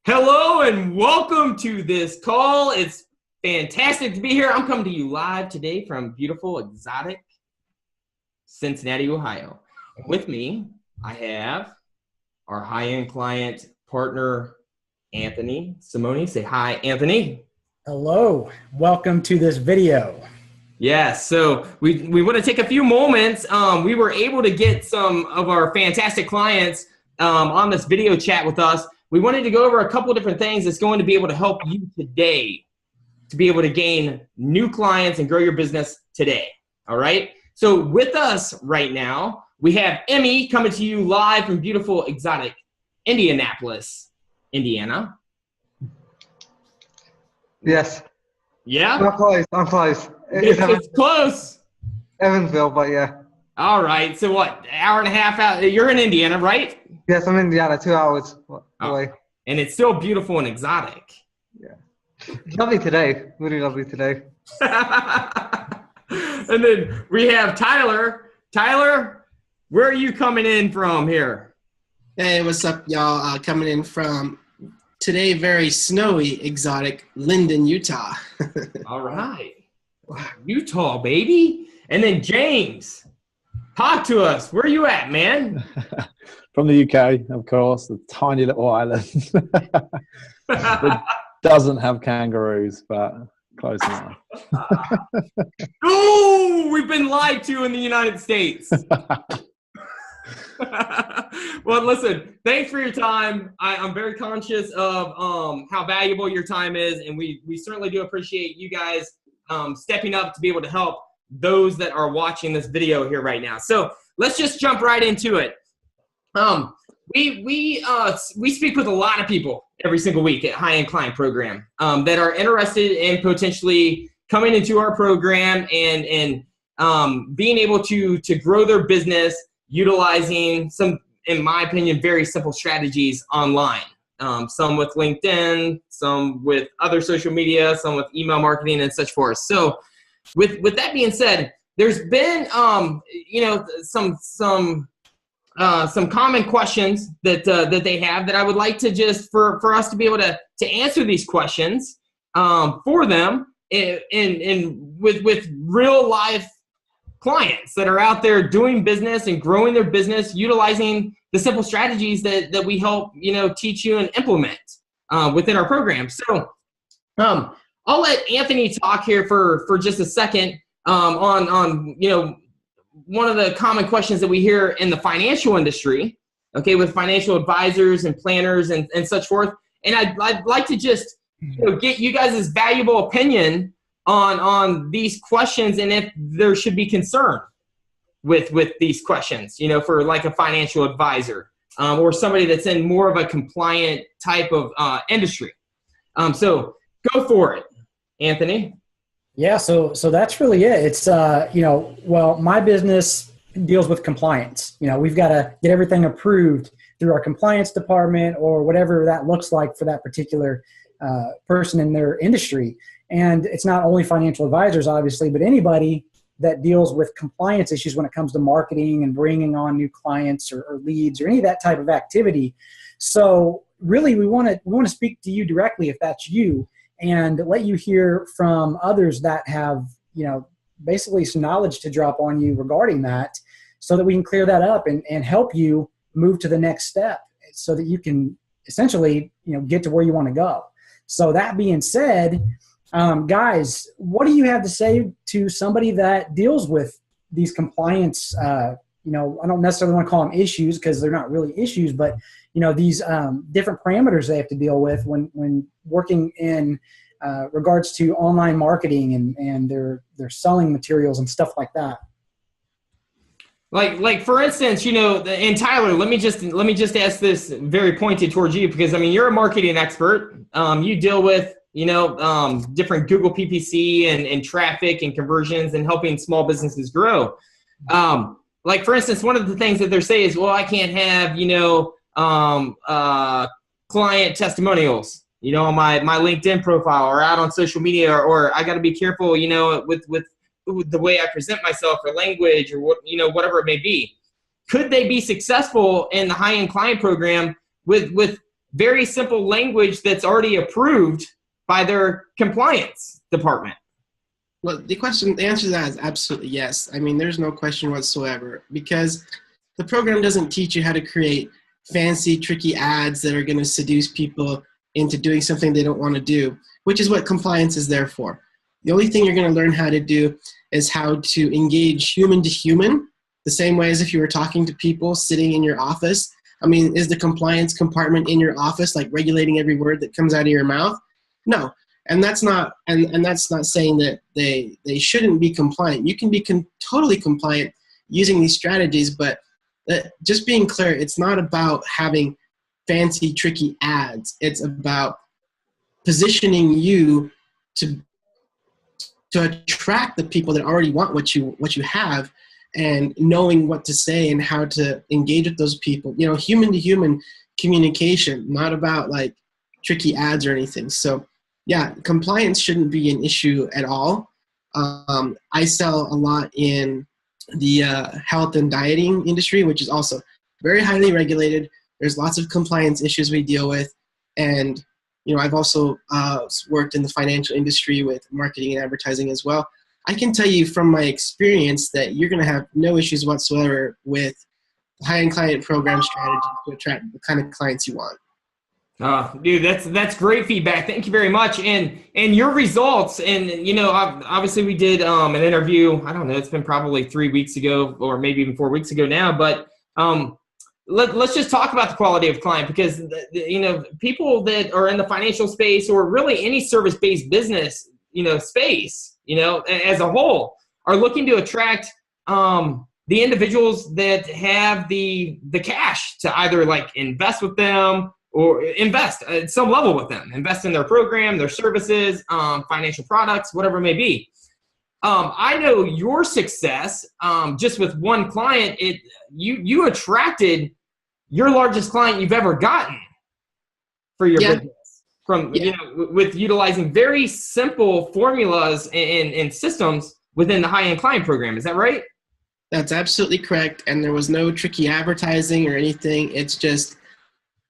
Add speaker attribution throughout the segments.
Speaker 1: Hello and welcome to this call. It's fantastic to be here. I'm coming to you live today from beautiful, exotic Cincinnati, Ohio. With me, I have our high-end client partner, Anthony Simone. Say hi, Anthony.
Speaker 2: Hello. Welcome to this video.
Speaker 1: Yes, so we want to take a few moments. We were able to get some of our fantastic clients on this video chat with us. We wanted to go over a couple of different things that's going to be able to help you today to be able to gain new clients and grow your business today. All right. So with us right now, we have Emmy coming to you live from beautiful, exotic Indianapolis, Indiana.
Speaker 3: Yes.
Speaker 1: Yeah?
Speaker 3: I'm close.
Speaker 1: It's close.
Speaker 3: Evansville, but yeah.
Speaker 1: All right. So what, hour and a half out? You're in Indiana, right?
Speaker 3: Yes, I'm in Indiana, 2 hours away.
Speaker 1: And it's still beautiful and exotic.
Speaker 3: Yeah. Lovely today. Really lovely today.
Speaker 1: And then we have Tyler. Tyler, where are you coming in from here?
Speaker 4: Hey, what's up, y'all? Coming in from today, very snowy, exotic Linden, Utah.
Speaker 1: All right. Utah, baby. And then James, talk to us. Where are you at, man?
Speaker 5: From the UK, of course, the tiny little island that doesn't have kangaroos, but close enough.
Speaker 1: Oh, we've been lied to in the United States. Well, listen, thanks for your time. I'm very conscious of how valuable your time is, and we certainly do appreciate you guys stepping up to be able to help those that are watching this video here right now. So let's just jump right into it. We speak with a lot of people every single week at High-End Client Program that are interested in potentially coming into our program and being able to grow their business utilizing some, in my opinion, very simple strategies online. Some with LinkedIn, some with other social media, some with email marketing and such forth. So with that being said, there's been some common questions that they have that I would like to just for us to be able to answer these questions for them with real life clients that are out there doing business and growing their business, utilizing the simple strategies that we help teach you and implement within our program. So I'll let Anthony talk here for just a second on one of the common questions that we hear in the financial industry, okay, with financial advisors and planners and such forth. And I'd like to just get you guys' valuable opinion on these questions and if there should be concern with these questions, for like a financial advisor or somebody that's in more of a compliant type of industry. So go for it, Anthony.
Speaker 2: Yeah, so that's really it. It's, well, my business deals with compliance. We've got to get everything approved through our compliance department or whatever that looks like for that particular person in their industry. And it's not only financial advisors, obviously, but anybody that deals with compliance issues when it comes to marketing and bringing on new clients or leads or any of that type of activity. So really, we want to speak to you directly if that's you, and let you hear from others that have, basically some knowledge to drop on you regarding that so that we can clear that up and help you move to the next step so that you can essentially, get to where you want to go. So that being said, guys, what do you have to say to somebody that deals with these compliance, I don't necessarily want to call them issues because they're not really issues, but these different parameters they have to deal with when working in regards to online marketing and their selling materials and stuff like that.
Speaker 1: Like for instance, and Tyler, let me just ask this very pointed towards you because you're a marketing expert. You deal with different Google PPC and traffic and conversions and helping small businesses grow. Like for instance, one of the things that they say is, well, I can't have client testimonials, on my LinkedIn profile or out on social media, or I got to be careful, with the way I present myself or language or whatever it may be. Could they be successful in the high-end client program with very simple language that's already approved by their compliance department?
Speaker 4: Well, the answer to that is absolutely yes. I mean, there's no question whatsoever, because the program doesn't teach you how to create fancy, tricky ads that are going to seduce people into doing something they don't want to do, which is what compliance is there for. The only thing you're going to learn how to do is how to engage human to human, the same way as if you were talking to people sitting in your office. I mean, is the compliance compartment in your office like regulating every word that comes out of your mouth? No. And that's not that's not saying that they shouldn't be compliant. You can be totally compliant using these strategies, but just being clear, it's not about having fancy, tricky ads. It's about positioning you to attract the people that already want what you have, and knowing what to say and how to engage with those people. You know, human to human communication, not about like tricky ads or anything. So yeah, compliance shouldn't be an issue at all. I sell a lot in the health and dieting industry, which is also very highly regulated. There's lots of compliance issues we deal with. And, you know, I've also worked in the financial industry with marketing and advertising as well. I can tell you from my experience that you're going to have no issues whatsoever with high-end client program strategies to attract the kind of clients you want.
Speaker 1: Dude, that's great feedback. Thank you very much. And your results, and you know, obviously we did an interview. I don't know, it's been probably 3 weeks ago, or maybe even 4 weeks ago now. But let's just talk about the quality of client, because you know, people that are in the financial space, or really any service-based business, you know, space, you know, as a whole, are looking to attract the individuals that have the cash to either like invest with them, or invest at some level with them, invest in their program, their services, financial products, whatever it may be. I know your success, just with one client, you attracted your largest client you've ever gotten for your business, from you know, with utilizing very simple formulas and systems within the high-end client program. Is that right?
Speaker 4: That's absolutely correct. And there was no tricky advertising or anything. It's just,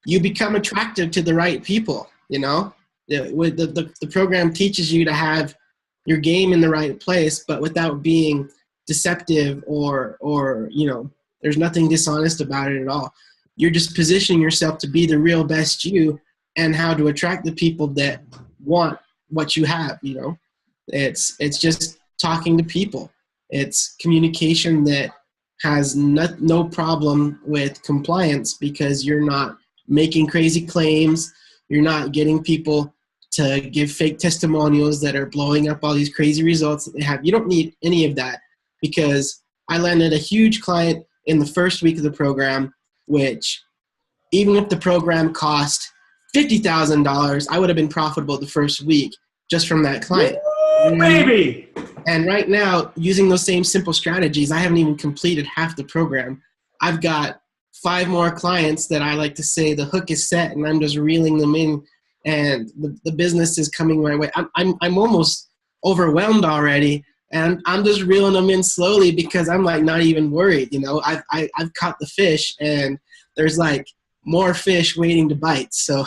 Speaker 4: you become attractive to the right people. You know, the program teaches you to have your game in the right place, but without being deceptive or you know, there's nothing dishonest about it at all. You're just positioning yourself to be the real best you, and how to attract the people that want what you have. You know, it's just talking to people. It's communication that has no problem with compliance, because you're not making crazy claims. You're not getting people to give fake testimonials that are blowing up all these crazy results that they have. You don't need any of that, because I landed a huge client in the first week of the program, which even if the program cost $50,000, I would have been profitable the first week just from that client.
Speaker 1: Ooh, baby!
Speaker 4: And right now, using those same simple strategies, I haven't even completed half the program. I've got 5 more clients that I like to say the hook is set, and I'm just reeling them in, and the business is coming my way. I'm almost overwhelmed already, and I'm just reeling them in slowly, because I'm like not even worried. You know, I've caught the fish, and there's like more fish waiting to bite. So,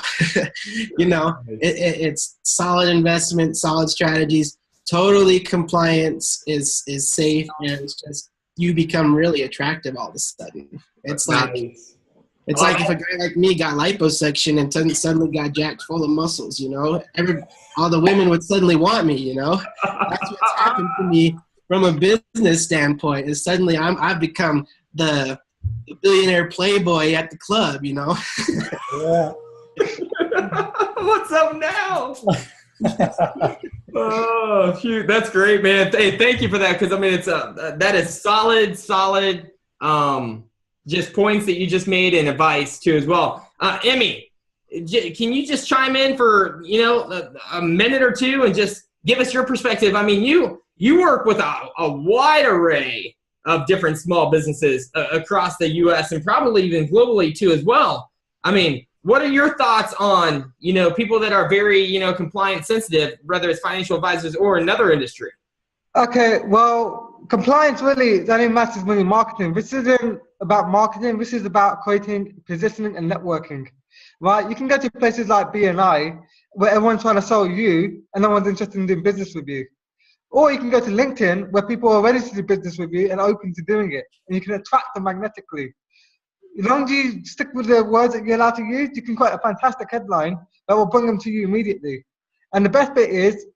Speaker 4: you know, it's solid investment, solid strategies, totally compliance is safe, and it's just, you become really attractive all of a sudden. It's like, it's like if a guy like me got liposuction and suddenly got jacked full of muscles, you know, all the women would suddenly want me, you know. That's what's happened to me from a business standpoint, is suddenly I've become the billionaire playboy at the club, you know.
Speaker 2: Yeah.
Speaker 1: What's up now? Oh, shoot. That's great, man. Hey, thank you for that. Cause I mean, it's that is solid, just points that you just made, and advice too, as well. Emmy, can you just chime in for, you know, a minute or two and just give us your perspective? I mean, you work with a wide array of different small businesses across the U.S. and probably even globally too, as well. I mean, what are your thoughts on, you know, people that are very, you know, compliance sensitive, whether it's financial advisors or another industry?
Speaker 3: Okay, well, compliance really only matters when you're marketing. This isn't about marketing. This is about creating positioning and networking. right? You can go to places like BNI where everyone's trying to sell you and no one's interested in doing business with you. Or you can go to LinkedIn where people are ready to do business with you and open to doing it. And you can attract them magnetically. As long as you stick with the words that you're allowed to use, you can create a fantastic headline that will bring them to you immediately. And the best bit is,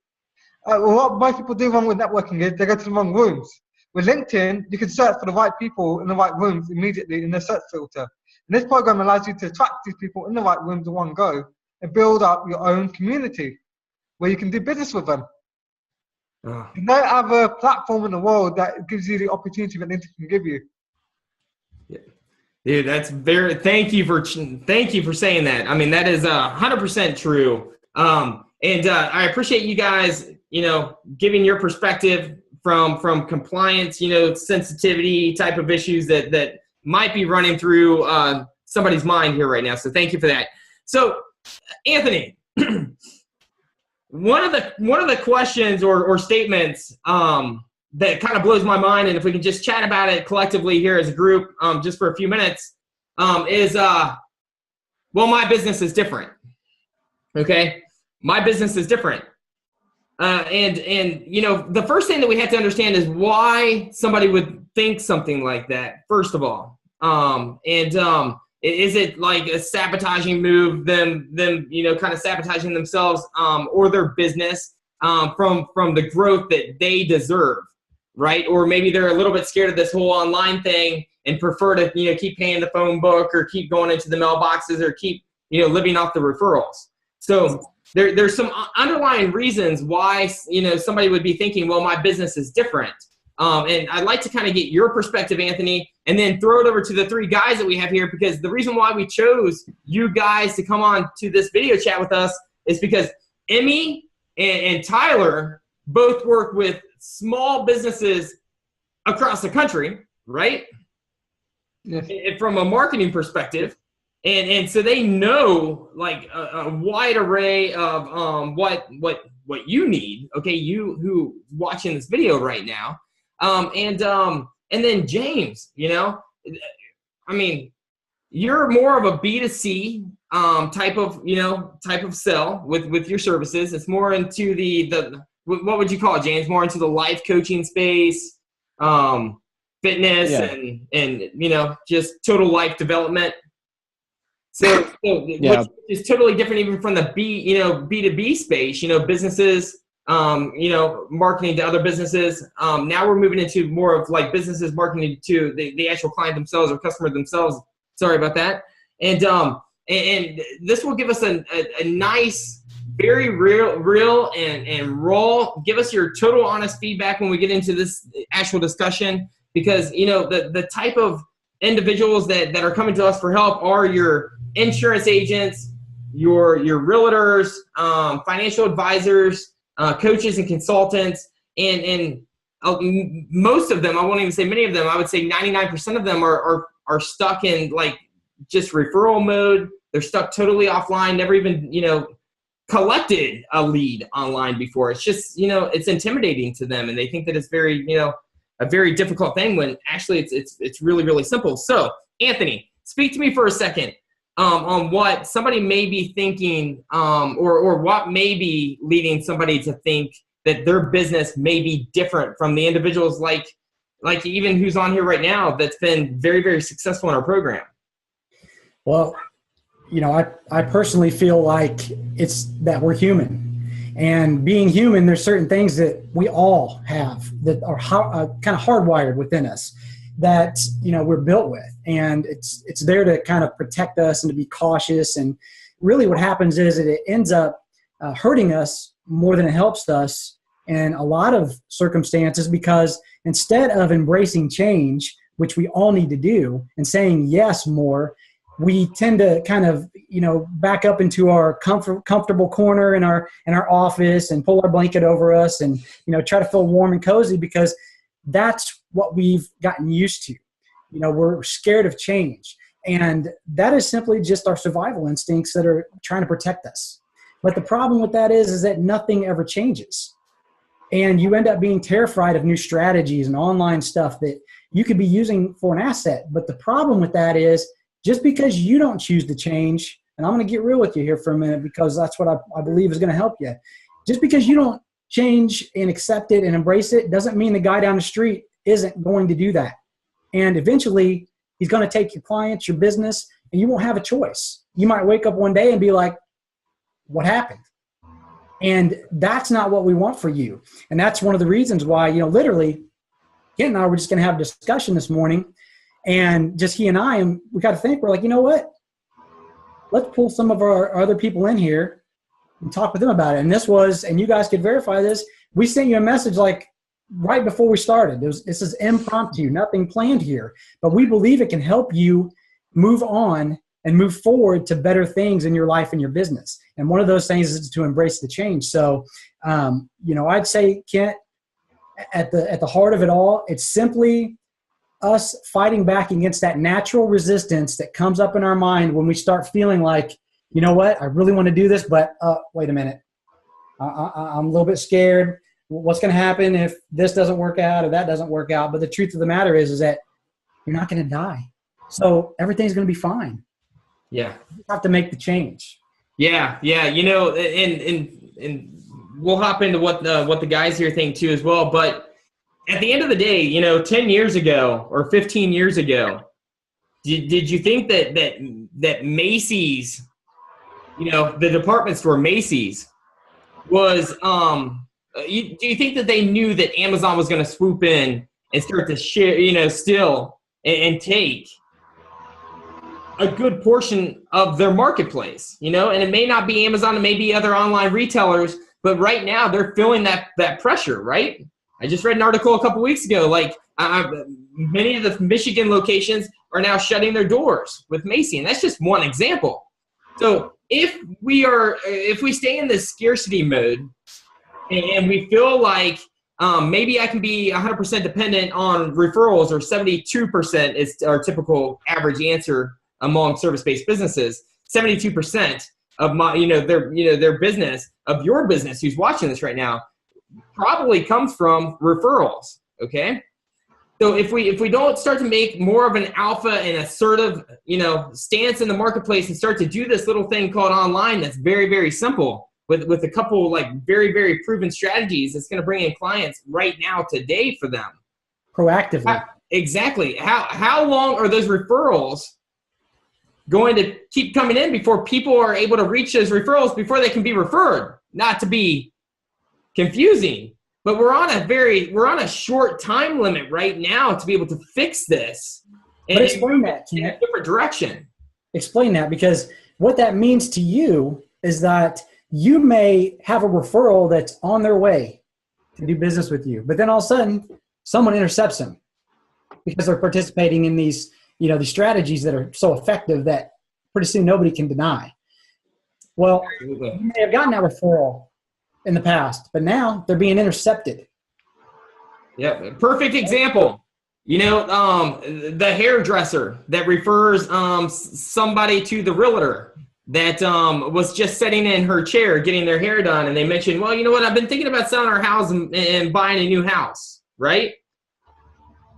Speaker 3: what most people do wrong with networking is they go to the wrong rooms. With LinkedIn, you can search for the right people in the right rooms immediately in the search filter. And this program allows you to attract these people in the right rooms in one go and build up your own community where you can do business with them. There's no other platform in the world that gives you the opportunity that LinkedIn can give you.
Speaker 1: Yeah. Dude, that's thank you for saying that. I mean, that is 100% true. And I appreciate you guys, giving your perspective from compliance, sensitivity type of issues that might be running through somebody's mind here right now. So thank you for that. So Anthony, one of the questions or statements that kind of blows my mind, and if we can just chat about it collectively here as a group, just for a few minutes, is, well, my business is different. Okay. My business is different. And the first thing that we have to understand is why somebody would think something like that, first of all. Is it like a sabotaging move, them kind of sabotaging themselves, or their business, from the growth that they deserve, right? Or maybe they're a little bit scared of this whole online thing and prefer to, keep paying the phone book or keep going into the mailboxes or keep, living off the referrals. So there's some underlying reasons why, somebody would be thinking, well, my business is different. And I'd like to kind of get your perspective, Anthony, and then throw it over to the three guys that we have here, because the reason why we chose you guys to come on to this video chat with us is because Emmy and Tyler both work with small businesses across the country, right?
Speaker 3: Yes.
Speaker 1: And from a marketing perspective. And so they know like a wide array of what you need. Okay, you who watching this video right now, and then James, I mean, you're more of a B2C type of sell with your services. It's more into the what would you call it, James? More into the life coaching space, fitness, and just total life development. So
Speaker 5: yeah,
Speaker 1: which is totally different even from the B2B space, businesses, marketing to other businesses. Now we're moving into more of like businesses marketing to the actual client themselves or customer themselves. Sorry about that. And this will give us a nice, very real and raw, give us your total honest feedback when we get into this actual discussion, because, the type of individuals that are coming to us for help are your insurance agents, your realtors, financial advisors, coaches and consultants, and most of them, I won't even say many of them, I would say 99% of them are stuck in like just referral mode. They're stuck totally offline, never even, collected a lead online before. It's just, it's intimidating to them, and they think that it's very, a very difficult thing when actually it's really, really simple. So Anthony, speak to me for a second on what somebody may be thinking, or what may be leading somebody to think that their business may be different from the individuals like even who's on here right now that's been very, very successful in our program.
Speaker 2: Well, I personally feel like it's that we're human. And being human, there's certain things that we all have that are kind of hardwired within us that, we're built with. And it's there to kind of protect us and to be cautious. And really what happens is that it ends up hurting us more than it helps us in a lot of circumstances, because instead of embracing change, which we all need to do, and saying yes more, we tend to kind of, back up into our comfortable corner in our office and pull our blanket over us and, try to feel warm and cozy, because that's what we've gotten used to. We're scared of change. And that is simply just our survival instincts that are trying to protect us. But the problem with that is that nothing ever changes. And you end up being terrified of new strategies and online stuff that you could be using for an asset. But the problem with that is, just because you don't choose to change and I'm going to get real with you here for a minute because that's what I believe is going to help you. Just because you don't change and accept it and embrace it doesn't mean the guy down the street isn't going to do that. And eventually he's going to take your clients, your business, and you won't have a choice. You might wake up one day and be like, what happened? And that's not what we want for you. And that's one of the reasons why, literally, Kent and I were just going to have a discussion this morning, and just he and I, and we got to think, we're like, you know what? Let's pull some of our other people in here and talk with them about it. And this was, and you guys could verify this, we sent you a message like right before we started. This is impromptu, nothing planned here. But we believe it can help you move on and move forward to better things in your life and your business. And one of those things is to embrace the change. So, I'd say, Kent, at the heart of it all, it's simply us fighting back against that natural resistance that comes up in our mind when we start feeling like, you know what, I really want to do this, but wait a minute. I'm a little bit scared. What's going to happen if this doesn't work out or that doesn't work out? But the truth of the matter is that you're not going to die. So everything's going to be fine.
Speaker 1: Yeah.
Speaker 2: You have to make the change.
Speaker 1: Yeah. And we'll hop into what the guys here think too as well. But at the end of the day, 10 years ago or 15 years ago, did you think that Macy's, the department store Macy's was, do you think that they knew that Amazon was going to swoop in and start to share, steal and take a good portion of their marketplace, and it may not be Amazon, it may be other online retailers, but right now they're feeling that pressure, right? I just read an article a couple weeks ago, like many of the Michigan locations are now shutting their doors with Macy, and that's just one example. So if we stay in this scarcity mode and we feel like maybe I can be 100% dependent on referrals, or 72% is our typical average answer among service-based businesses. 72% of their business, of your business who's watching this right now, probably comes from referrals. Okay, so if we don't start to make more of an alpha and assertive stance in the marketplace and start to do this little thing called online, that's very, very simple with a couple like very, very proven strategies, it's going to bring in clients right now today for them
Speaker 2: proactively.
Speaker 1: Exactly. How long are those referrals going to keep coming in before people are able to reach those referrals before they can be referred? Not to be confusing, but we're on a short time limit right now to be able to fix this. And
Speaker 2: explain that
Speaker 1: in a different direction.
Speaker 2: Explain that, because what that means to you is that you may have a referral that's on their way to do business with you, but then all of a sudden someone intercepts them because they're participating in these these strategies that are so effective that pretty soon nobody can deny. Well, you may have gotten that referral in the past, but now they're being intercepted.
Speaker 1: Yeah, perfect example. The hairdresser that refers somebody to the realtor that was just sitting in her chair getting their hair done, and they mentioned, well, you know what, I've been thinking about selling our house and buying a new house, right?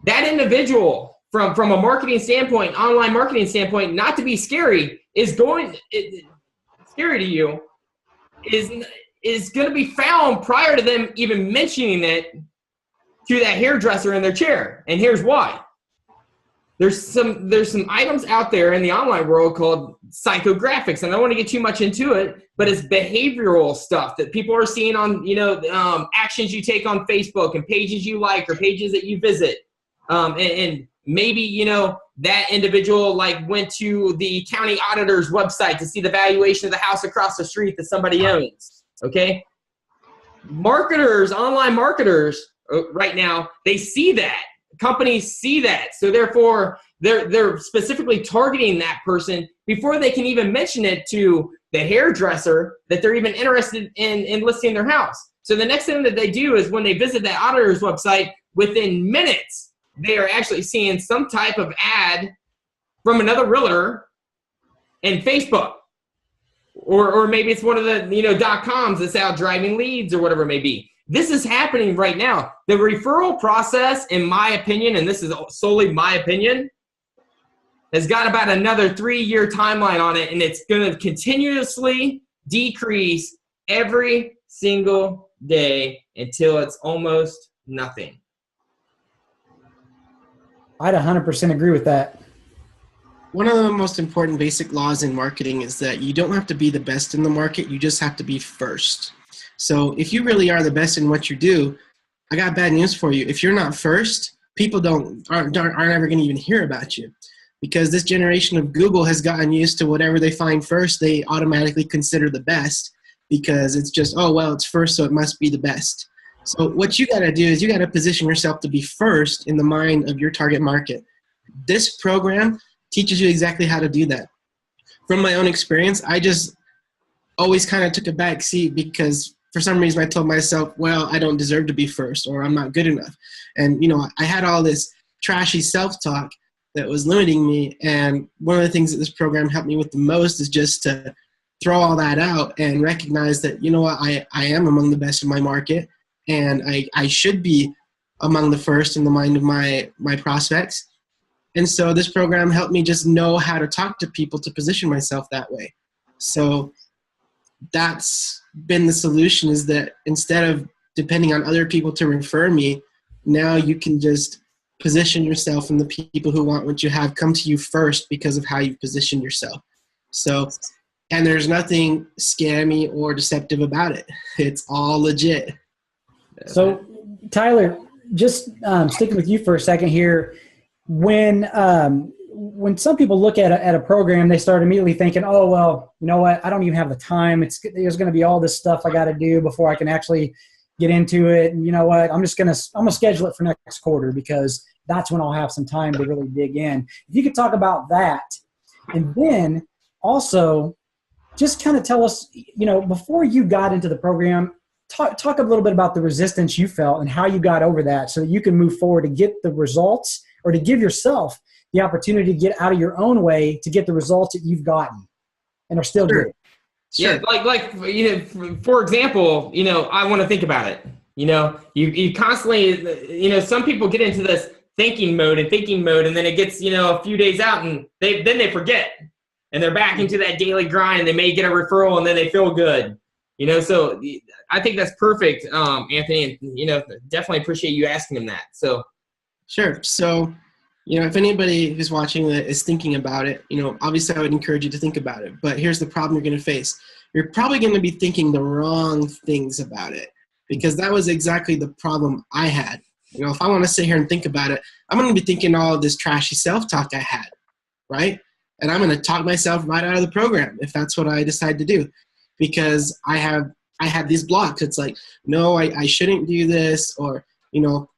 Speaker 1: That individual, from a marketing standpoint, online marketing standpoint, not to be scary, scary to you, is going to be found prior to them even mentioning it to that hairdresser in their chair. And here's why. There's some items out there in the online world called psychographics, and I don't want to get too much into it, but it's behavioral stuff that people are seeing on actions you take on Facebook and pages you like or pages that you visit, and maybe that individual went to the county auditor's website to see the valuation of the house across the street that somebody owns. Okay, online marketers right now, they see that. Companies see that, so therefore they're specifically targeting that person before they can even mention it to the hairdresser that they're even interested in listing their house. So the next thing that they do is when they visit that auditor's website, within minutes they are actually seeing some type of ad from another realtor in Facebook, or maybe it's one of the .coms that's out driving leads or whatever it may be. This is happening right now. The referral process, in my opinion, and this is solely my opinion, has got about another 3-year timeline on it, and it's going to continuously decrease every single day until it's almost nothing.
Speaker 2: I'd 100% agree with that.
Speaker 4: One of the most important basic laws in marketing is that you don't have to be the best in the market. You just have to be first. So if you really are the best in what you do, I got bad news for you. If you're not first, people aren't ever going to even hear about you, because this generation of Google has gotten used to whatever they find first, they automatically consider the best, because it's just, oh, well, it's first, so it must be the best. So what you got to do is you got to position yourself to be first in the mind of your target market. This program teaches you exactly how to do that. From my own experience, I just always kind of took a back seat because for some reason I told myself, well, I don't deserve to be first, or I'm not good enough. And, I had all this trashy self-talk that was limiting me. And one of the things that this program helped me with the most is just to throw all that out and recognize that, I am among the best in my market, and I should be among the first in the mind of my prospects. And so this program helped me just know how to talk to people to position myself that way. So that's been the solution, is that instead of depending on other people to refer me, now you can just position yourself, and the people who want what you have come to you first because of how you've positioned yourself. So, and there's nothing scammy or deceptive about it. It's all legit.
Speaker 2: So, Tyler, just sticking with you for a second here, when some people look at a program, they start immediately thinking, oh, well, you know what? I don't even have the time. There's going to be all this stuff I got to do before I can actually get into it. And you know what? I'm going to schedule it for next quarter, because that's when I'll have some time to really dig in. If you could talk about that, and then also just kind of tell us, before you got into the program, talk a little bit about the resistance you felt and how you got over that, so that you can move forward to get the results, or to give yourself the opportunity to get out of your own way to get the results that you've gotten and are still good.
Speaker 1: Sure. Yeah, like for example, I want to think about it. You constantly, some people get into this thinking mode, and then it gets, a few days out, and they forget, and they're back into that daily grind, and they may get a referral, and then they feel good. So I think that's perfect, Anthony, and definitely appreciate you asking him that. So
Speaker 4: sure. So if anybody who's watching that is thinking about it, obviously I would encourage you to think about it. But here's the problem you're going to face. You're probably going to be thinking the wrong things about it, because that was exactly the problem I had. If I want to sit here and think about it, I'm going to be thinking all of this trashy self-talk I had, right? And I'm going to talk myself right out of the program if that's what I decide to do, because I had these blocks. It's like, no, I shouldn't do this, or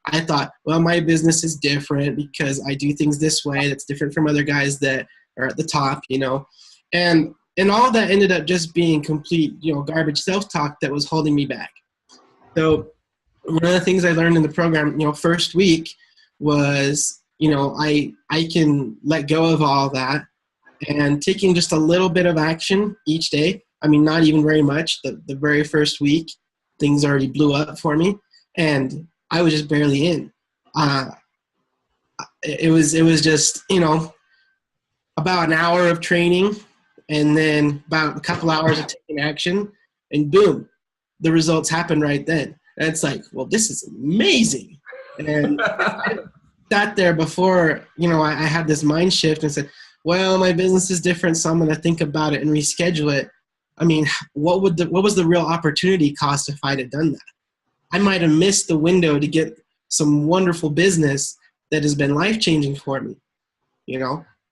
Speaker 4: I thought, well, my business is different because I do things this way that's different from other guys that are at the top, and all that ended up just being complete, garbage self-talk that was holding me back. So one of the things I learned in the program, first week was, I can let go of all that, and taking just a little bit of action each day. I mean, not even very much. The very first week, things already blew up for me, and I was just barely in. It was just, about an hour of training, and then about a couple hours of taking action, and boom, the results happened right then. And it's like, well, this is amazing. And I sat there before, I had this mind shift and said, well, my business is different, so I'm going to think about it and reschedule it. I mean, what was the real opportunity cost if I'd have done that? I might have missed the window to get some wonderful business that has been life-changing for me,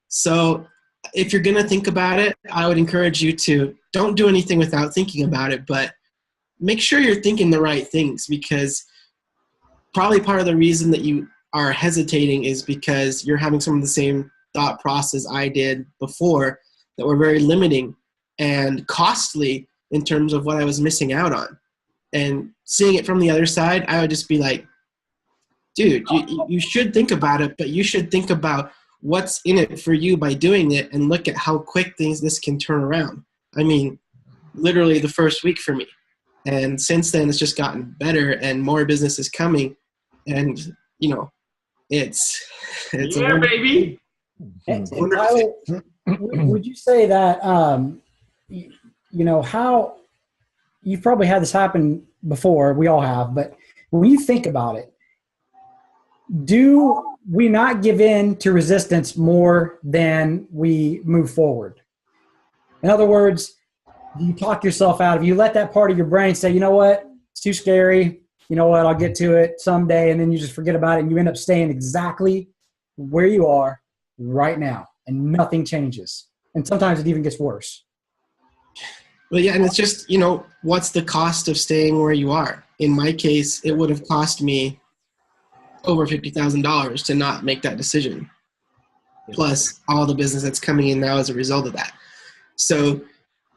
Speaker 4: So if you're going to think about it, I would encourage you to don't do anything without thinking about it, but make sure you're thinking the right things, because probably part of the reason that you are hesitating is because you're having some of the same thought process I did before that were very limiting and costly in terms of what I was missing out on. And seeing it from the other side, I would just be like, dude, you should think about it, but you should think about what's in it for you by doing it, and look at how quick this can turn around. I mean, literally the first week for me. And since then, it's just gotten better, and more business is coming. And, it's
Speaker 1: yeah, baby.
Speaker 2: And Tyler, would you say that, how you've probably had this happen before, we all have, but when you think about it, do we not give in to resistance more than we move forward? In other words, do you talk yourself out of, you let that part of your brain say, you know what, it's too scary, you know what, I'll get to it someday, and then you just forget about it and you end up staying exactly where you are right now and nothing changes. And sometimes it even gets worse.
Speaker 4: Well, yeah, and it's just, what's the cost of staying where you are? In my case, it would have cost me over $50,000 to not make that decision, plus all the business that's coming in now as a result of that. So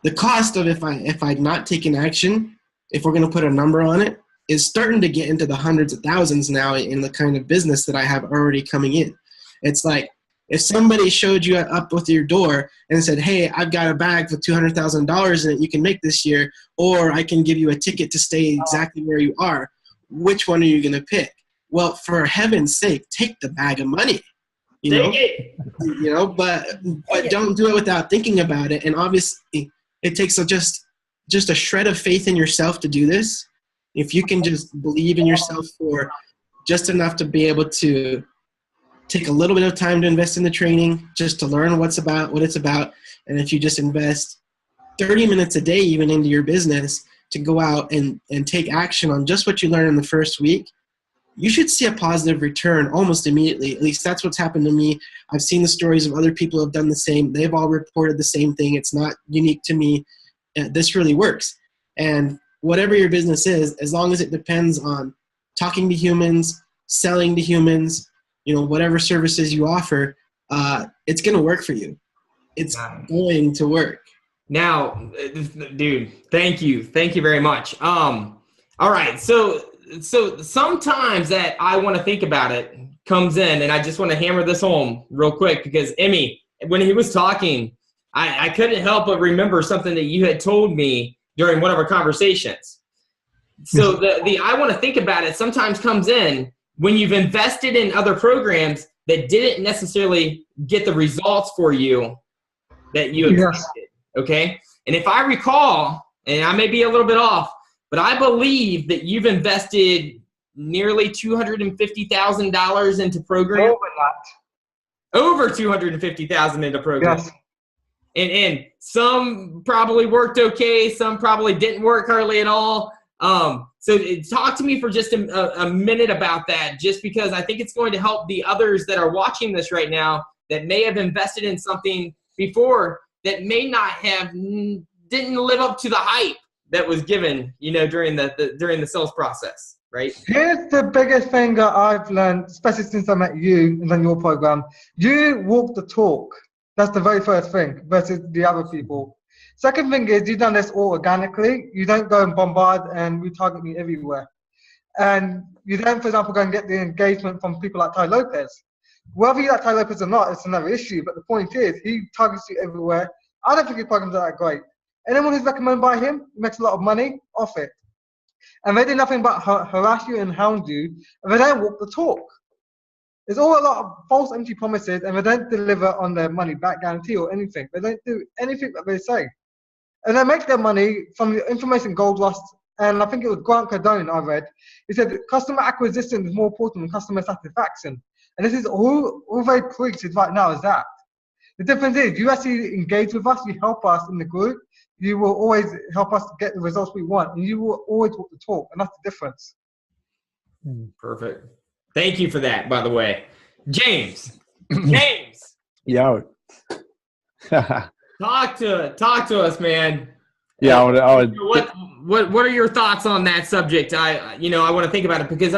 Speaker 4: the cost of if I'd not taken action, if we're going to put a number on it, is starting to get into the hundreds of thousands now in the kind of business that I have already coming in. It's like if somebody showed you up with your door and said, hey, I've got a bag with $200,000 in it you can make this year, or I can give you a ticket to stay exactly where you are, which one are you going to pick? Well, for heaven's sake, take the bag of money, but don't do it without thinking about it. And obviously it takes just a shred of faith in yourself to do this. If you can just believe in yourself for just enough to be able to take a little bit of time to invest in the training, just to learn what it's about. And if you just invest 30 minutes a day even into your business to go out and take action on just what you learn in the first week, you should see a positive return almost immediately. At least that's what's happened to me. I've seen the stories of other people who have done the same. They've all reported the same thing. It's not unique to me. This really works. And whatever your business is, as long as it depends on talking to humans, selling to humans, whatever services you offer, it's going to work for you. It's going to work.
Speaker 1: Now, dude, thank you. Thank you very much. All right. So sometimes that I want to think about it comes in, and I just want to hammer this home real quick because Emmy, when he was talking, I couldn't help but remember something that you had told me during one of our conversations. So the I want to think about it sometimes comes in when you've invested in other programs that didn't necessarily get the results for you that you expected. Okay. And if I recall, and I may be a little bit off, but I believe that you've invested nearly $250,000 into programs. Over $250,000 into programs.
Speaker 3: Yes.
Speaker 1: And some probably worked okay. Some probably didn't work hardly at all. So talk to me for just a minute about that, just because I think it's going to help the others that are watching this right now that may have invested in something before that may not have, didn't live up to the hype that was given, during the sales process, right?
Speaker 3: Here's the biggest thing that I've learned, especially since I met you and then your program. You walk the talk. That's the very first thing versus the other people. Second thing is you've done this all organically. You don't go and bombard and retarget me everywhere. And you don't, for example, go and get the engagement from people like Ty Lopez. Whether you like Ty Lopez or not, it's another issue. But the point is, he targets you everywhere. I don't think his programs are that great. Anyone who's recommended by him makes a lot of money off it. And they do nothing but harass you and hound you, and they don't walk the talk. There's all a lot of false empty promises, and they don't deliver on their money back guarantee or anything. They don't do anything that they say. And they make their money from the information gold rush. And I think it was Grant Cardone I read. He said customer acquisition is more important than customer satisfaction. And this is all they preach right now is that. The difference is you actually engage with us, you help us in the group, you will always help us get the results we want, and you will always walk the talk, and that's the difference.
Speaker 1: Perfect. Thank you for that, by the way. James.
Speaker 5: Yo.
Speaker 1: Talk to us, man.
Speaker 5: Yeah, I would.
Speaker 1: What are your thoughts on that subject? I want to think about it because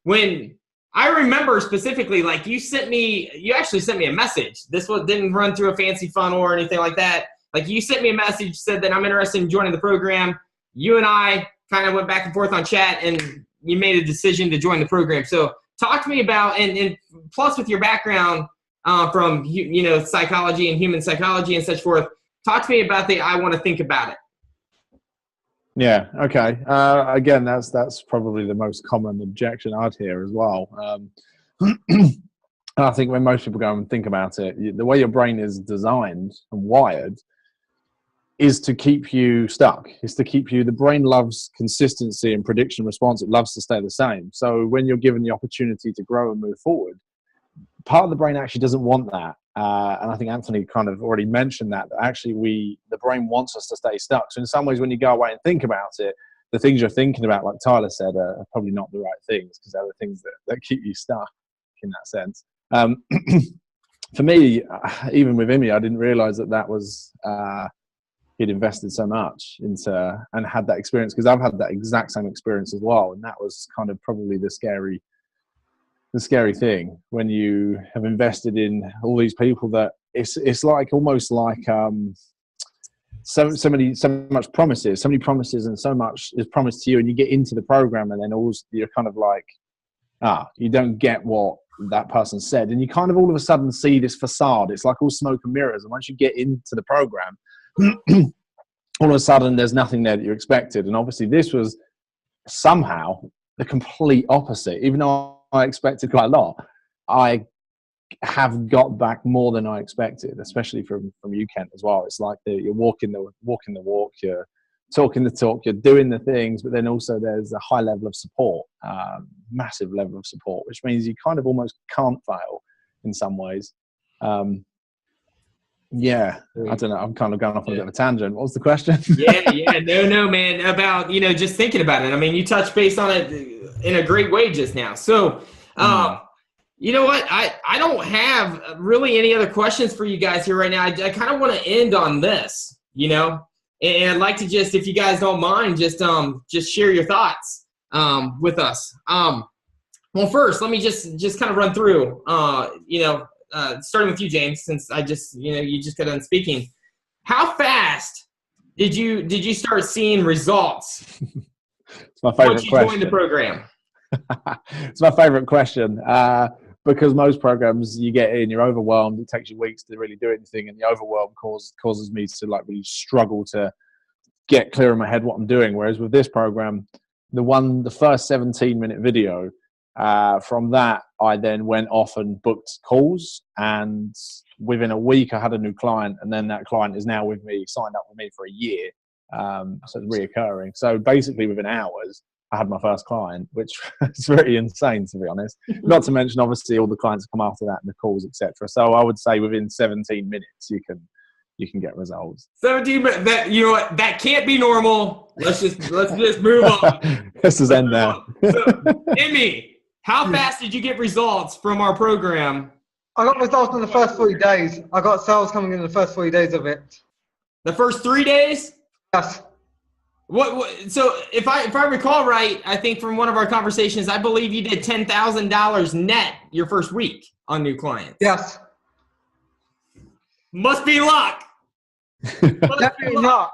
Speaker 1: when I remember specifically, you actually sent me a message. This didn't run through a fancy funnel or anything like that. Like you sent me a message, said that I'm interested in joining the program. You and I kind of went back and forth on chat, and you made a decision to join the program. So talk to me about, and plus with your background from psychology and human psychology and such forth, talk to me about the I want to think about it.
Speaker 5: Yeah. Okay. Again, that's probably the most common objection I'd hear as well. I think when most people go and think about it, the way your brain is designed and wired is to keep you stuck. Is to keep you. The brain loves consistency and prediction response. It loves to stay the same. So when you're given the opportunity to grow and move forward, part of the brain actually doesn't want that. And I think Anthony kind of already mentioned that actually the brain wants us to stay stuck. So in some ways, when you go away and think about it, the things you're thinking about, like Tyler said, are probably not the right things, because they're the things that keep you stuck in that sense. For me, even with Imi, I didn't realize that was he'd invested so much into and had that experience, because I've had that exact same experience as well. And that was kind of probably the scary thing, when you have invested in all these people that it's like almost like so much promises, so many promises, and so much is promised to you, and you get into the program, and then you're kind of like, you don't get what that person said, and you kind of all of a sudden see this facade. It's like all smoke and mirrors, and once you get into the program, all of a sudden there's nothing there that you expected. And obviously this was somehow the complete opposite. Even though I expected quite a lot, I have got back more than I expected, especially from you, Kent, as well. It's like you're walking the walk, you're talking the talk, you're doing the things, but then also there's a high level of support, massive level of support, which means you kind of almost can't fail in some ways. Yeah, I don't know. I'm kind of going off on a bit of a tangent. What was the question?
Speaker 1: No, man. About, just thinking about it. I mean, you touched base on it in a great way just now. So, you know what? I don't have really any other questions for you guys here right now. I kind of want to end on this, and I'd like to just, if you guys don't mind, just share your thoughts with us. Well, first, let me just kind of run through, starting with you, James, since I just, you just got done speaking. How fast did you start seeing results?
Speaker 5: It's my favorite
Speaker 1: once you
Speaker 5: question.
Speaker 1: joined the program?
Speaker 5: It's my favorite question, because most programs you get in, you're overwhelmed. It takes you weeks to really do anything, and the overwhelm causes me to really struggle to get clear in my head what I'm doing. Whereas with this program, the first 17-minute video, from that, I then went off and booked calls, and within a week I had a new client, and then that client is now with me, signed up with me for a year. So it's reoccurring. So basically within hours, I had my first client, which is very insane, to be honest. Not to mention, obviously, all the clients that come after that and the calls, etc. So I would say within 17 minutes, you can get results.
Speaker 1: 17 minutes. That can't be normal. Let's just move on.
Speaker 5: Let's just end there.
Speaker 1: So, Imi, how fast did you get results from our program?
Speaker 3: I got results in the first 40 days. I got sales coming in the first 40 days of it.
Speaker 1: The first 3 days?
Speaker 3: Yes.
Speaker 1: What? So if I recall right, I think from one of our conversations, I believe you did $10,000 net your first week on new clients.
Speaker 3: Yes.
Speaker 1: Must be luck.
Speaker 3: Definitely not.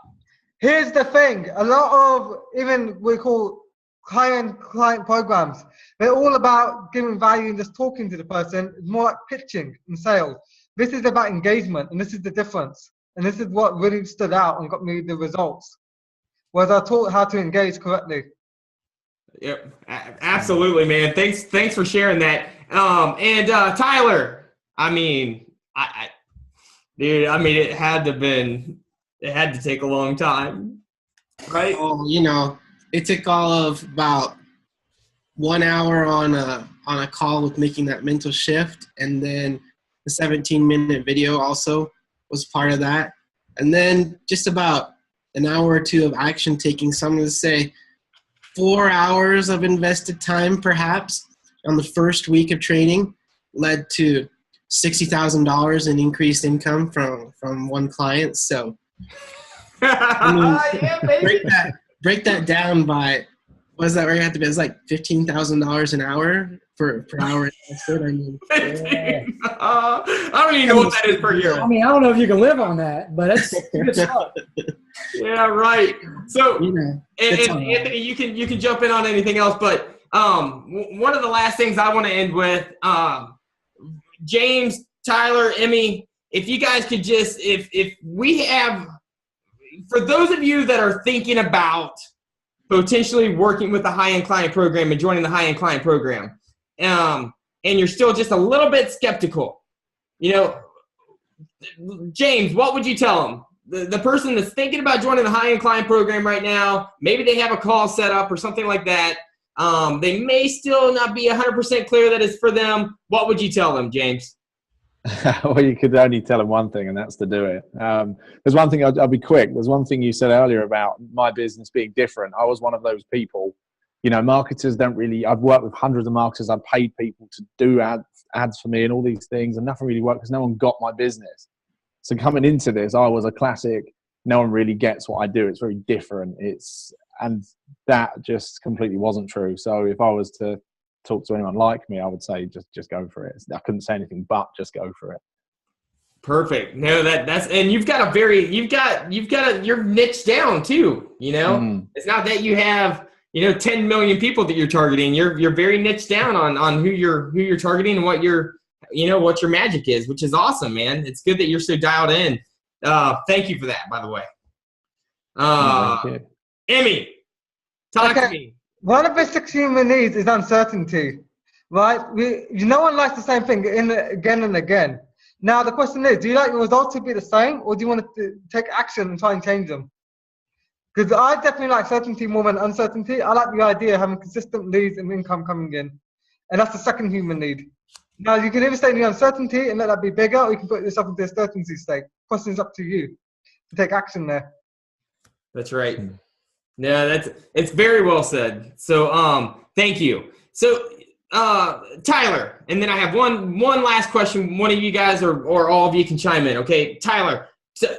Speaker 3: Here's the thing. A lot of, even we call high-end client programs, they're all about giving value and just talking to the person. It's more like pitching and sales. This is about engagement, and this is the difference. And this is what really stood out and got me the results. Was I taught how to engage correctly.
Speaker 1: Yep, absolutely, man. Thanks for sharing that. And Tyler, I mean, it had to take a long time, right?
Speaker 4: Oh, it took all of about 1 hour on a call with making that mental shift, and then the 17-minute video also was part of that, and then just about an hour or two of action taking. So I'm going to say 4 hours of invested time perhaps on the first week of training led to $60,000 in increased income from one client. So
Speaker 1: Yeah, baby.
Speaker 4: break that down by, what is that where you have to be? It's like $15,000 an hour per hour invested. I mean,
Speaker 1: I don't even know what that is per year.
Speaker 2: I mean, I don't know if you can live on that, but it's good stuff.
Speaker 1: Yeah, right. So, and
Speaker 4: it's
Speaker 1: Anthony, you can jump in on anything else, but one of the last things I want to end with, James, Tyler, Imi, if you guys could just, if we have, for those of you that are thinking about potentially working with the high-end client program and joining the high-end client program, and and you're still just a little bit skeptical, you know, James, what would you tell them? The person that's thinking about joining the high-end client program right now, maybe they have a call set up or something like that. They may still not be 100% clear that it's for them. What would you tell them, James?
Speaker 5: Well, you could only tell them one thing, and that's to do it. There's one thing, I'll be quick. There's one thing you said earlier about my business being different. I was one of those people. You know, marketers don't really, I've worked with hundreds of marketers. I've paid people to do ads for me and all these things, and nothing really worked because no one got my business. So coming into this, I was a classic, no one really gets what I do. It's very different. And that just completely wasn't true. So if I was to talk to anyone like me, I would say just go for it. I couldn't say anything but just go for it.
Speaker 1: Perfect. No, that's, and you've got you're niched down too, you know? It's not that you have, 10 million people that you're targeting. You're very niched down on who you're targeting and what your magic is, which is awesome, man. It's good that you're so dialed in. Thank you for that, by the way. Emmy, talk to me.
Speaker 3: One of the 6 human needs is uncertainty, right? No one likes the same thing again and again. Now, the question is, do you like your results to be the same, or do you want to take action and try and change them? Because I definitely like certainty more than uncertainty. I like the idea of having consistent leads and income coming in. And that's the second human need. Now, you can either stay in the uncertainty and let that be bigger, or you can put yourself into a certainty state. The question is up to you to take action there.
Speaker 1: That's right. No, it's very well said. So, thank you. So, Tyler, and then I have one last question. One of you guys or all of you can chime in. Okay, Tyler. So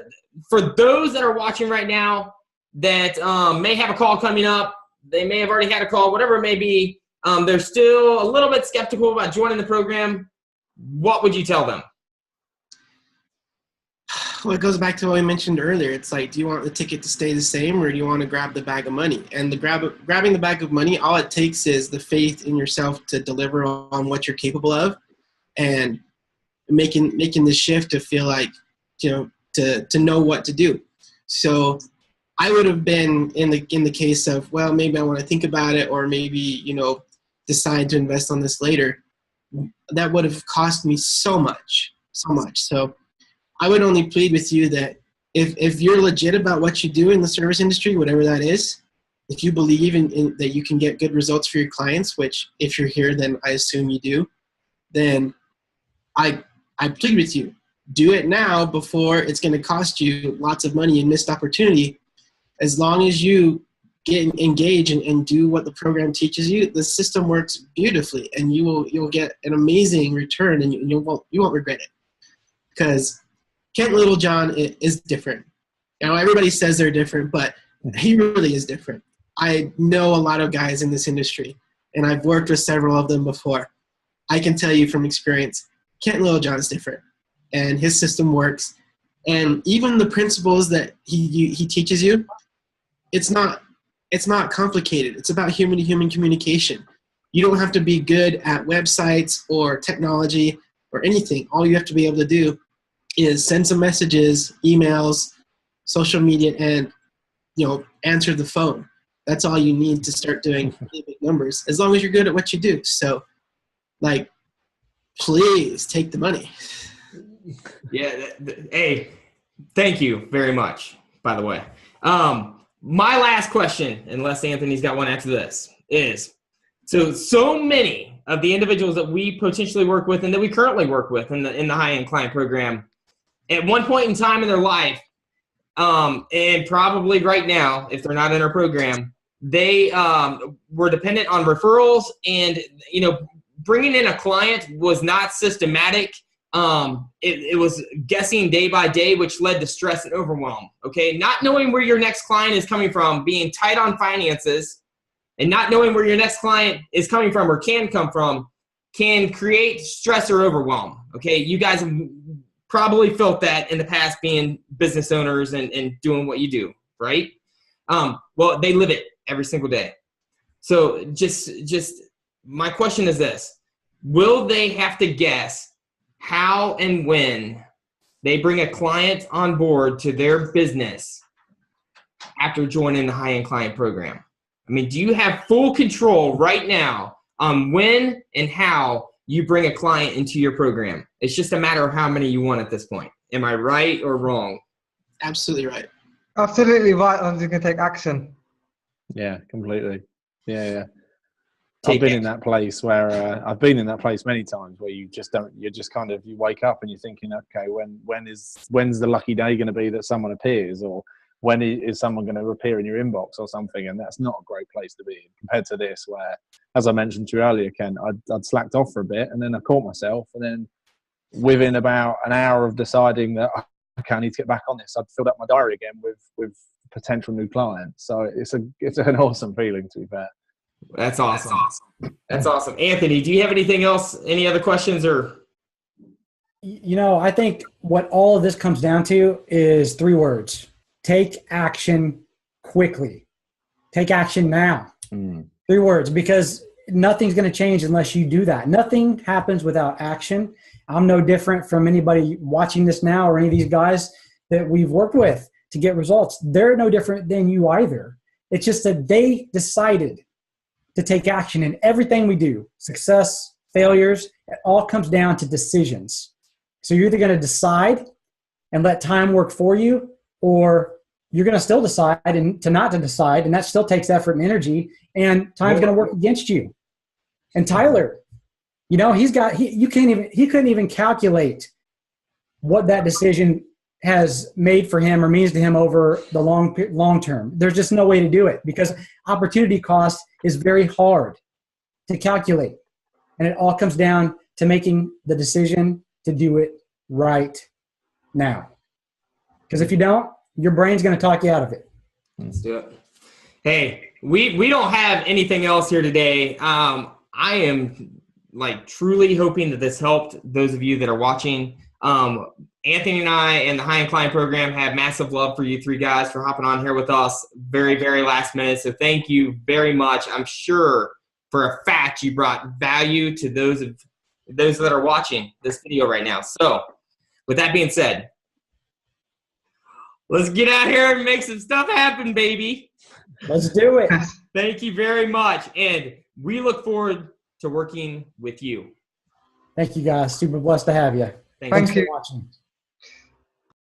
Speaker 1: for those that are watching right now that may have a call coming up, they may have already had a call, whatever it may be. They're still a little bit skeptical about joining the program. What would you tell them?
Speaker 4: Well, it goes back to what we mentioned earlier. It's like, do you want the ticket to stay the same, or do you want to grab the bag of money? And grabbing the bag of money, all it takes is the faith in yourself to deliver on what you're capable of, and making the shift to feel like, to know what to do. So I would have been in the case of, well, maybe I want to think about it, or maybe, decide to invest on this later. That would have cost me so much. So I would only plead with you that if you're legit about what you do in the service industry, whatever that is, if you believe in that you can get good results for your clients, which if you're here, then I assume you do, then I plead with you. Do it now before it's going to cost you lots of money and missed opportunity. As long as you get engaged and do what the program teaches you, the system works beautifully, and you'll get an amazing return, and you won't regret it. Because Kent Littlejohn is different. Everybody says they're different, but he really is different. I know a lot of guys in this industry, and I've worked with several of them before. I can tell you from experience, Kent Littlejohn is different, and his system works. And even the principles that he teaches you, it's not complicated. It's about human-to-human communication. You don't have to be good at websites or technology or anything. All you have to be able to do is send some messages, emails, social media, and answer the phone. That's all you need to start doing really big numbers, as long as you're good at what you do. So, please take the money.
Speaker 1: Yeah. Hey, thank you very much, by the way. My last question, unless Anthony's got one after this, is so many of the individuals that we potentially work with and that we currently work with in the high-end client program, at one point in time in their life, and probably right now, if they're not in our program, they were dependent on referrals, and bringing in a client was not systematic. It was guessing day by day, which led to stress and overwhelm. Okay, not knowing where your next client is coming from, being tight on finances, and not knowing where your next client is coming from or can come from, can create stress or overwhelm. Okay, you guys have probably felt that in the past, being business owners and doing what you do, right? Well, they live it every single day. So just my question is this: will they have to guess how and when they bring a client on board to their business after joining the high-end client program? I mean, do you have full control right now on when and how you bring a client into your program. It's just a matter of how many you want at this point. Am I right or wrong?
Speaker 4: Absolutely right.
Speaker 3: Absolutely right, and you can take action.
Speaker 5: Yeah, completely. Yeah.
Speaker 1: Take
Speaker 5: I've been
Speaker 1: action.
Speaker 5: in that place where I've been in that place many times where you just don't. You're just kind of, you wake up and you're thinking, okay, when's the lucky day going to be that someone appears, or when is someone going to appear in your inbox or something? And that's not a great place to be in compared to this, where, as I mentioned to you earlier, Ken, I'd slacked off for a bit and then I caught myself, and then within about an hour of deciding that, okay, I need to get back on this, I'd filled up my diary again with potential new clients. So it's an awesome feeling, to be fair.
Speaker 1: That's awesome. That's awesome. Anthony, do you have anything else? Any other questions or?
Speaker 2: I think what all of this comes down to is 3 words. Take action quickly. Take action now. 3 words, because nothing's going to change unless you do that. Nothing happens without action. I'm no different from anybody watching this now or any of these guys that we've worked with to get results. They're no different than you either. It's just that they decided to take action in everything we do. Success, failures, it all comes down to decisions. So you're either going to decide and let time work for you, or you're going to still decide and not to decide, and that still takes effort and energy, and time's going to work against you. And Tyler, he couldn't even calculate what that decision has made for him or means to him over the long term. There's just no way to do it, because opportunity cost is very hard to calculate. And it all comes down to making the decision to do it right now. Because if you don't, your brain's going to talk you out of it.
Speaker 1: Let's do it. Hey, we don't have anything else here today. I am truly hoping that this helped those of you that are watching. Anthony and I and the High Incline program have massive love for you 3 guys for hopping on here with us very, very last minute. So thank you very much. I'm sure for a fact you brought value to those that are watching this video right now. So with that being said, let's get out here and make some stuff happen, baby.
Speaker 2: Let's do it.
Speaker 1: Thank you very much. And we look forward to working with you.
Speaker 2: Thank you, guys. Super blessed to have you.
Speaker 1: Thank
Speaker 3: you.
Speaker 2: for watching.